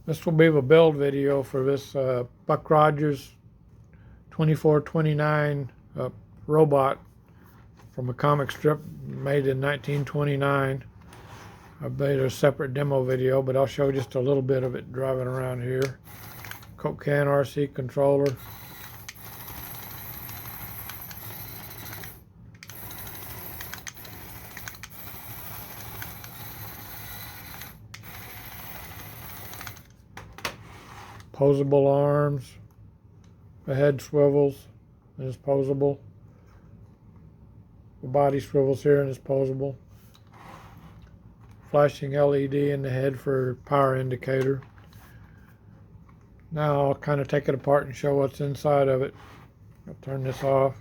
This will be the build video for this Buck Rogers 2429 robot from a comic strip made in 1929. I made a separate demo video, but I'll show just a little bit of it driving around here. Coke can RC controller. Posable arms. The head swivels and is posable. The body swivels here and is posable. Flashing LED in the head for power indicator. Now I'll kind of take it apart and show what's inside of it. I'll turn this off.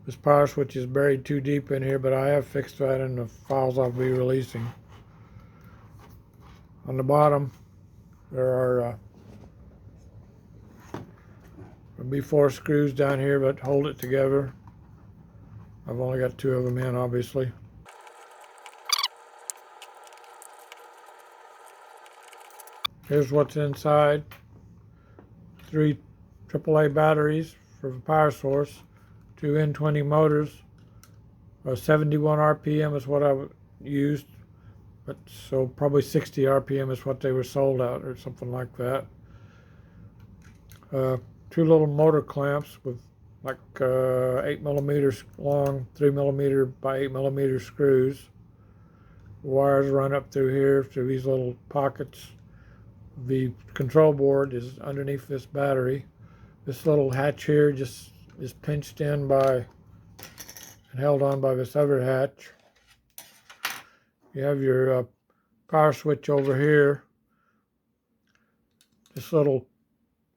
This power switch is buried too deep in here, but I have fixed that in the files I'll be releasing. On the bottom there are there'll be 4 screws down here that hold it together. I've only got 2 of them in, obviously. Here's what's inside. 3 AAA batteries for the power source, 2 N20 motors. 71 RPM is what I used, but so probably 60 RPM is what they were sold at, or something like that. 2 little motor clamps with like 8 millimeters long, 3 millimeter by 8 millimeter screws. The wires run up through here through these little pockets. The control board is underneath this battery. This little hatch here just is pinched in by and held on by this other hatch. You have your power switch over here. This little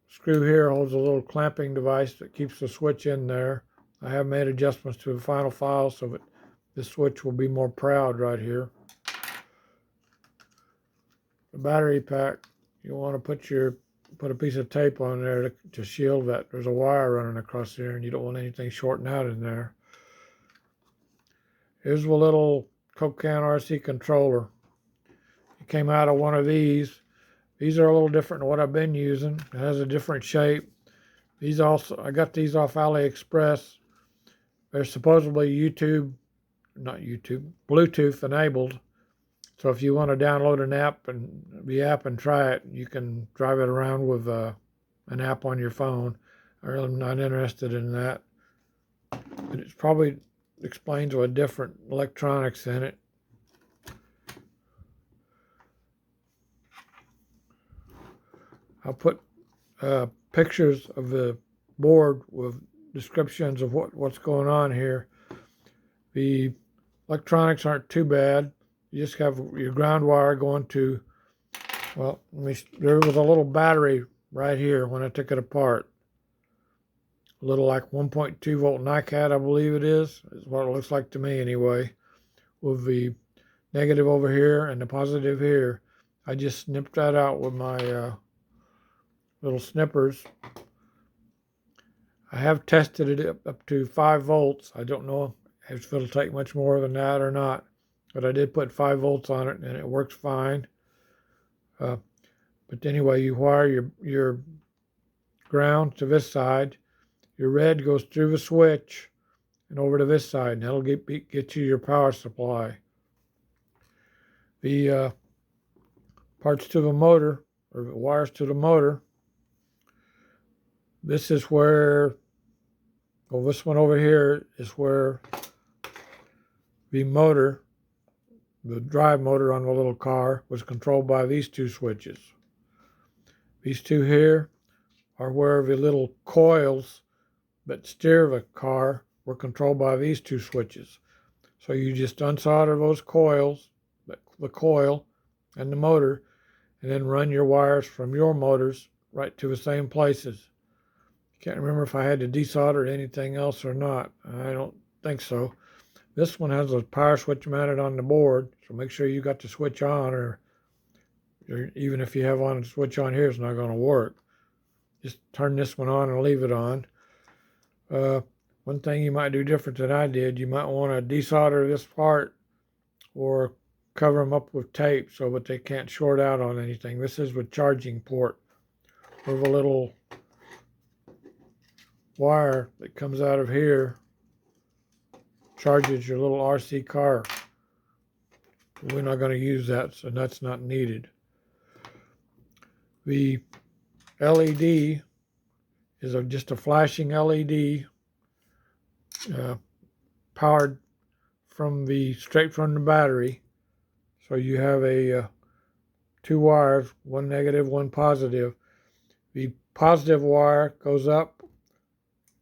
screw here holds a little clamping device that keeps the switch in there. I have made adjustments to the final file so that this switch will be more proud right here. The battery pack, you want to put a piece of tape on there to shield that. There's a wire running across there and you don't want anything shorting out in there. Here's a little Coke can RC controller. It came out of one of these. These are a little different than what I've been using. It has a different shape. These also, I got these off AliExpress. They're supposedly Bluetooth enabled. So if you want to download an app and try it, you can drive it around with an app on your phone. I'm not interested in that. But it probably explains what different electronics in it. I'll put pictures of the board with descriptions of what's going on here. The electronics aren't too bad. You just have your ground wire going to, well, there was a little battery right here when I took it apart. A little like 1.2 volt NiCad, I believe it is what it looks like to me anyway. With the negative over here and the positive here. I just snipped that out with my little snippers. I have tested it up to 5 volts. I don't know if it'll take much more than that or not. But I did put 5 volts on it and it works fine. But anyway, you wire your ground to this side. Your red goes through the switch and over to this side, and that'll get you your power supply. The parts to the motor, or the wires to the motor, this is where, well, this one over here is where the motor, the drive motor on the little car, was controlled by these 2 switches. These 2 here are where the little coils that steer the car were controlled by these 2 switches. So you just unsolder those coils, the coil and the motor, and then run your wires from your motors right to the same places. Can't remember if I had to desolder anything else or not. I don't think so. This one has a power switch mounted on the board, so make sure you got the switch on, or even if you have on a switch on here, it's not going to work. Just turn this one on and leave it on. One thing you might do different than I did, you might want to desolder this part or cover them up with tape so that they can't short out on anything. This is with charging port. We have a little wire that comes out of here, charges your little RC car. We're not going to use that, so that's not needed. The LED is just a flashing LED powered straight from the battery. So you have a two wires, one negative, one positive. The positive wire goes up.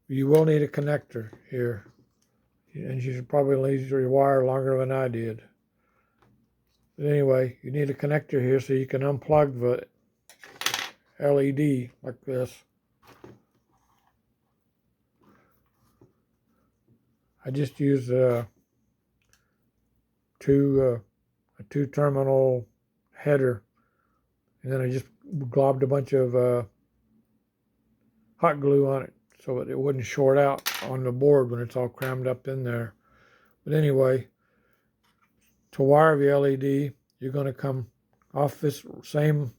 You will need a connector here, and you should probably leave your wire longer than I did. But anyway, you need a connector here so you can unplug the LED like this. I just used a two-terminal header, and then I just globbed a bunch of hot glue on it so that it wouldn't short out on the board when it's all crammed up in there. But anyway, to wire the LED, you're going to come off this same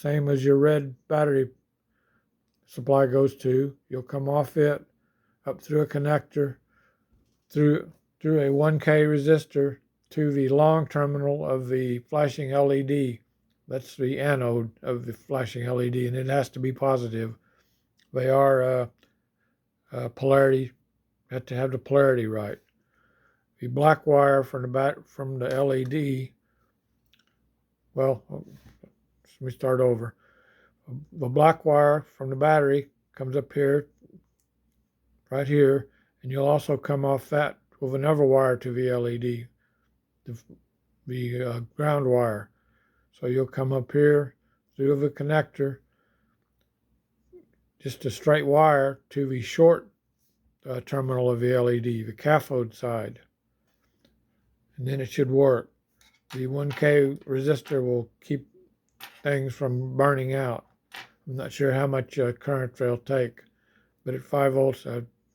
as your red battery supply goes to. You'll come off it, up through a connector, through a 1K resistor to the long terminal of the flashing LED. That's the anode of the flashing LED, and it has to be positive. They are polarity. You have to have the polarity right. The black wire from the LED. Well, let me start over. The black wire from the battery comes up here, right here, and you'll also come off that with another wire to the LED, the ground wire. So you'll come up here through the connector, just a straight wire to the short terminal of the LED, the cathode side, and then it should work. The 1K resistor will keep things from burning out. I'm not sure how much current they'll take, but at 5 volts,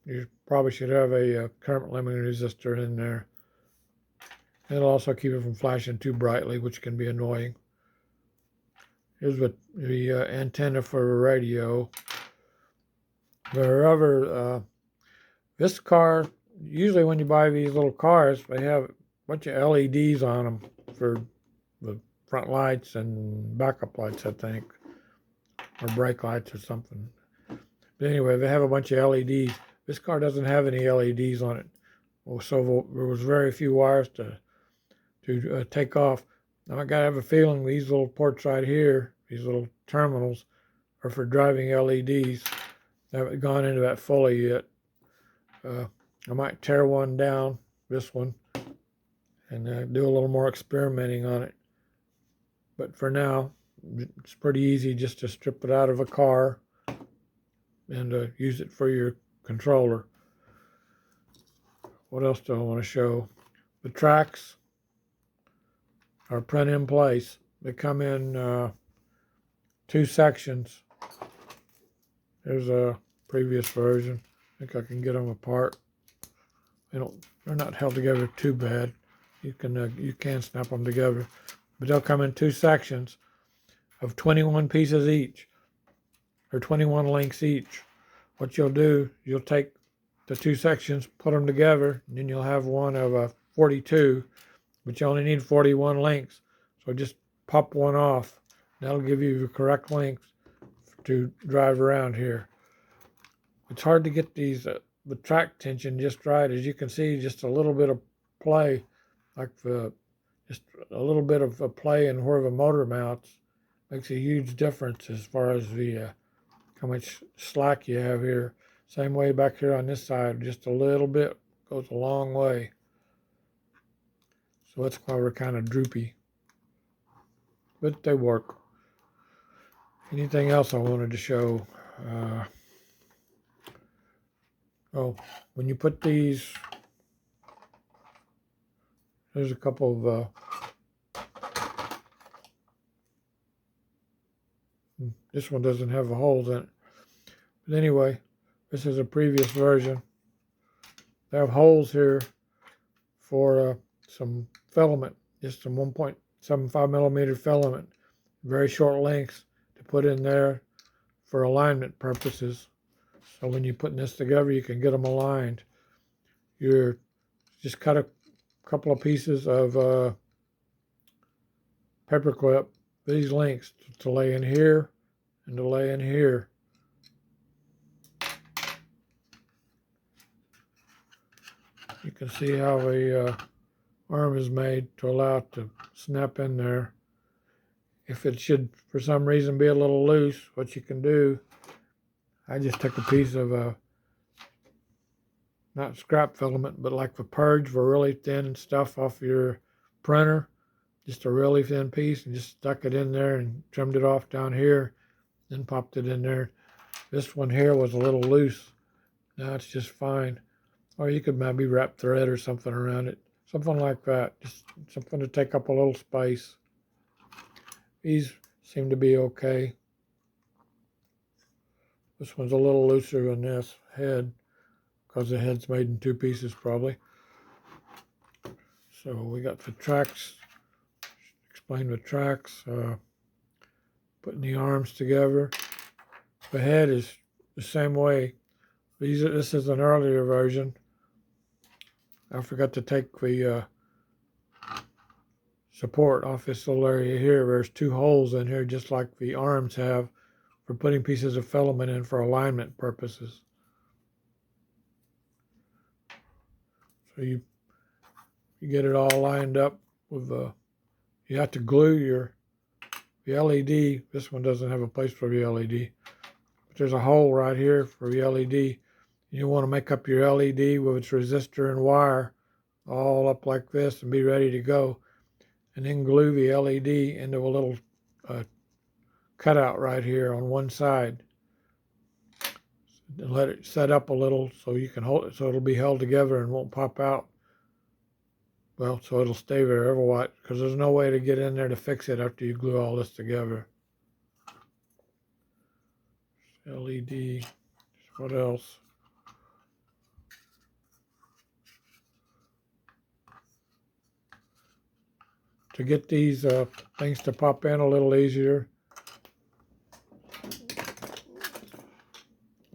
you probably should have a current limiting resistor in there. It'll also keep it from flashing too brightly, which can be annoying. Here's the antenna for a radio. There are other, this car, usually when you buy these little cars, they have a bunch of LEDs on them for the front lights and backup lights, I think, or brake lights or something. But anyway, they have a bunch of LEDs. This car doesn't have any LEDs on it. Well, so there was very few wires to take off. Now I gotta have a feeling these little ports right here, these little terminals, are for driving LEDs. I haven't gone into that fully yet. I might tear one down, this one, and do a little more experimenting on it. But for now, it's pretty easy just to strip it out of a car and use it for your controller. What else do I want to show? The tracks are print in place. They come in 2 sections. There's a previous version. I think I can get them apart. They're not held together too bad. You can snap them together, but they'll come in 2 sections of 21 pieces each, or 21 links each. What you'll do, you'll take the 2 sections, put them together, and then you'll have one of 42, but you only need 41 links. So just pop one off. That'll give you the correct links to drive around here. It's hard to get these the track tension just right. As you can see, just a little bit of play, like just a little bit of a play in where the motor mounts makes a huge difference as far as the how much slack you have here. Same way back here on this side, just a little bit goes a long way. So that's why we're kind of droopy, but they work. Anything else I wanted to show? Oh, when you put these, there's a couple of, this one doesn't have the holes in it. But anyway, this is a previous version. They have holes here for some filament, just some 1.75 millimeter filament, very short lengths to put in there for alignment purposes. So when you're putting this together, you can get them aligned. You're just cut a couple of pieces of paper clip, these lengths to lay in here and to lay in here. You can see how the arm is made to allow it to snap in there. If it should for some reason be a little loose, what you can do, I just took a piece of not scrap filament, but like the purge for really thin stuff off your printer, just a really thin piece, and just stuck it in there and trimmed it off down here, then popped it in there. This one here was a little loose. Now it's just fine. Or you could maybe wrap thread or something around it. Something like that. Just something to take up a little space. These seem to be okay. This one's a little looser than this head, because the head's made in two pieces probably. So we got the tracks. Explain the tracks. Putting the arms together. The head is the same way. This is an earlier version. I forgot to take the support off this little area here. There's two holes in here, just like the arms have, for putting pieces of filament in for alignment purposes. So you get it all lined up with you have to glue the LED. This one doesn't have a place for the LED, but there's a hole right here for the LED. You want to make up your LED with its resistor and wire all up like this and be ready to go. And then glue the LED into a little cutout right here on one side. And let it set up a little so you can hold it, so it'll be held together and won't pop out. Well, so it'll stay there otherwise, because there's no way to get in there to fix it after you glue all this together. LED, what else? To get these things to pop in a little easier,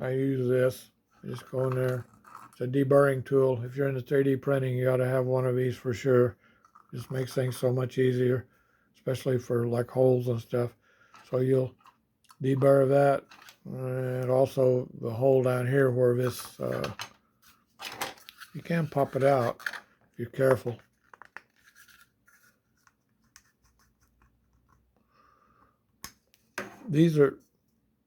I use this. I just go in there. It's a deburring tool. If you're into 3D printing, you got to have one of these for sure. Just makes things so much easier, especially for like holes and stuff. So you'll deburr that, and also the hole down here where this, you can pop it out if you're careful. The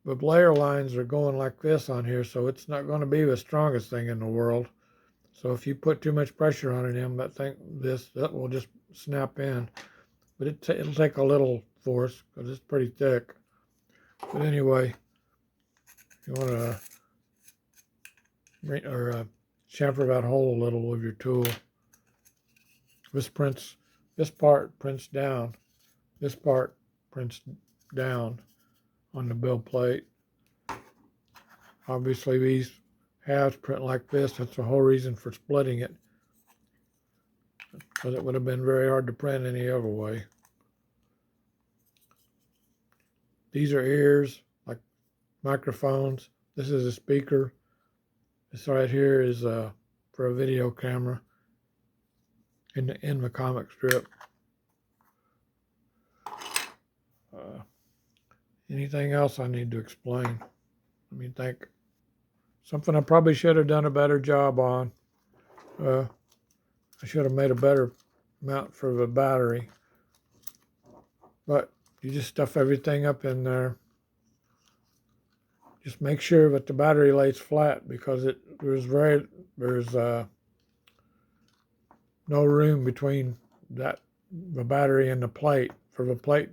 layer lines are going like this on here, so it's not going to be the strongest thing in the world. So if you put too much pressure on it, that will just snap in. But it'll take a little force because it's pretty thick. But anyway, you want to chamfer that hole a little with your tool. This part prints down. This part prints down on the build plate. Obviously these halves print like this. That's the whole reason for splitting it, because it would have been very hard to print any other way. These are ears, like microphones. This is a speaker. This right here is for a video camera in the comic strip. Anything else I need to explain? Let me think. Something I probably should have done a better job on. I should have made a better mount for the battery. But you just stuff everything up in there. Just make sure that the battery lays flat, because there's no room between the battery and the plate. For the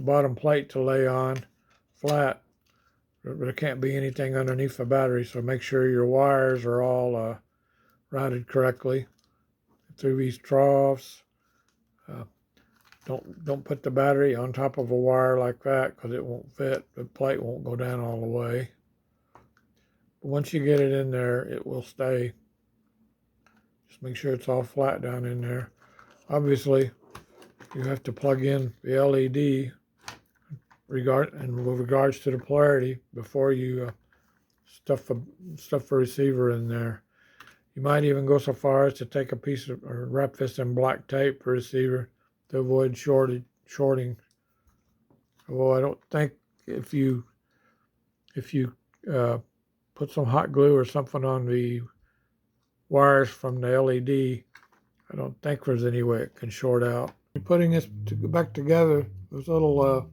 bottom plate to lay on flat, there can't be anything underneath the battery. So make sure your wires are all routed correctly through these troughs. Don't put the battery on top of a wire like that, because it won't fit. The plate won't go down all the way. But once you get it in there, it will stay. Just make sure it's all flat down in there. obviously you have to plug in the LED with regards to the polarity before you stuff a receiver in there. You might even go so far as to take a piece of or wrap this in black tape for receiver to avoid shorting. Well, I don't think if you put some hot glue or something on the wires from the LED, I don't think there's any way it can short out. Putting this back together, those little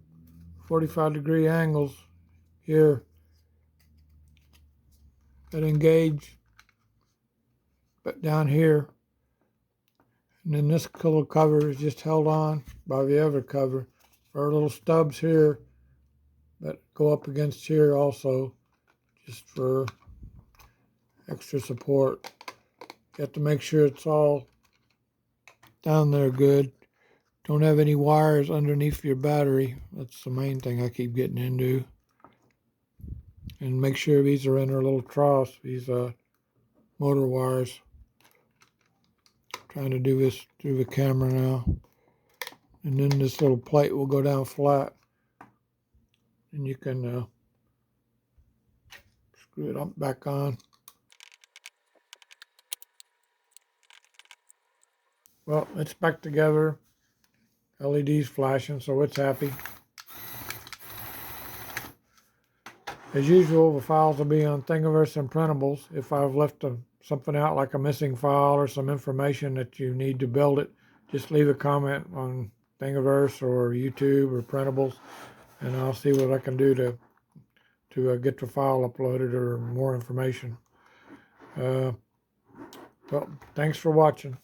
45-degree angles here that engage but down here, and then this little cover is just held on by the other cover. There are little stubs here that go up against here also, just for extra support. You have to make sure it's all down there good. Don't have any wires underneath your battery. That's the main thing I keep getting into. And make sure these are in their little troughs, these motor wires. Trying to do this through the camera now. And then this little plate will go down flat. And you can screw it up back on. Well, it's back together. LED's flashing, so it's happy. As usual, the files will be on Thingiverse and Printables. If I've left something out, like a missing file or some information that you need to build it, just leave a comment on Thingiverse or YouTube or Printables, and I'll see what I can do to get the file uploaded or more information. Well, thanks for watching.